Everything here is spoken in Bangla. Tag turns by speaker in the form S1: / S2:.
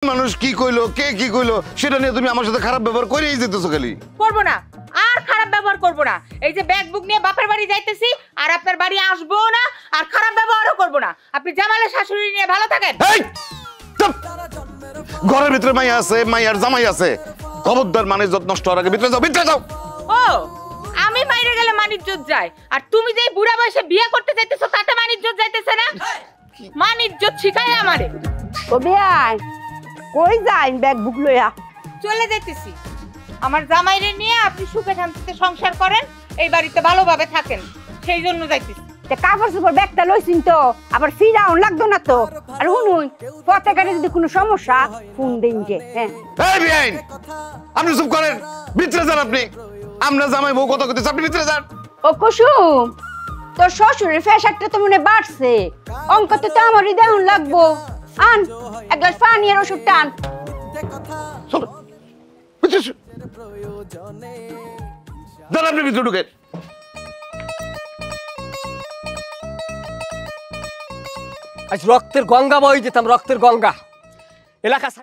S1: মানুষ কি কইলো কে কি কইলো সেটা নিয়ে তুমি আমার সাথে খারাপ ব্যবহার করেই যেতেছো খালি।
S2: করবো না, আর খারাপ ব্যবহার করবো না। এই যে ব্যাগ বুক নিয়ে বাপের বাড়ি যাইতেছি, আর আপনার বাড়ি আসবো না, আর খারাপ ব্যবহারও করবো না। আপনি জামালের শাশুড়ি নিয়ে ভালো থাকেন।
S1: ঘরের ভিতরে মাইয়া আছে, মাইয়ার জামাই আছে, খবরদার মানিজ্জত নষ্ট হওয়ার আগে ভিতরে যাও, ভিতরে যাও।
S2: ও, আমি মাইরে গেলে মানিজ্জত যায়, আর তুমি যে বুড়া বয়সে বিয়ে করতে যাইতেছো তাতে মানিজ্জত যাইতেছে না? মানিজ্জত শিখায় আমারে।
S3: ও বেয়াই কই যাই ব্যাগ বুক লইয়া?
S2: চলে যাইতেছি। আমার জামাইরে নিয়ে আপনি সুখে শান্তিতে সংসার করেন, এই বাড়িতে ভালোভাবে থাকেন, সেই জন্য যাইতেছি।
S3: কাপড় চোপড় ব্যাগটা লইছিন তো, আবার ফিরাও লাগতো না তো। আর শুনুন, পথে ঘাটে যদি কোনো সমস্যা ফোন দিন যে। হ্যাঁ
S1: এই বেআইন, আপনি চুপ করেন, ভিতরে যান আপনি। আমরা জামাই বউ কথা কইতেছি, আপনি ভিতরে যান।
S3: ও কুসুম, তোর শ্বশুরের ফ্যাশনটা তো মনে বাড়ছে, অঙ্কতে তো আমারই দেহন লাগবো। আন এক গ্লাস পানি আর ওষুধ টান।
S1: যান আপনি ভিতরে ঢুকেন।
S4: আজ রক্তের গঙ্গা বই যেতাম, রক্তের গঙ্গা এলাকা।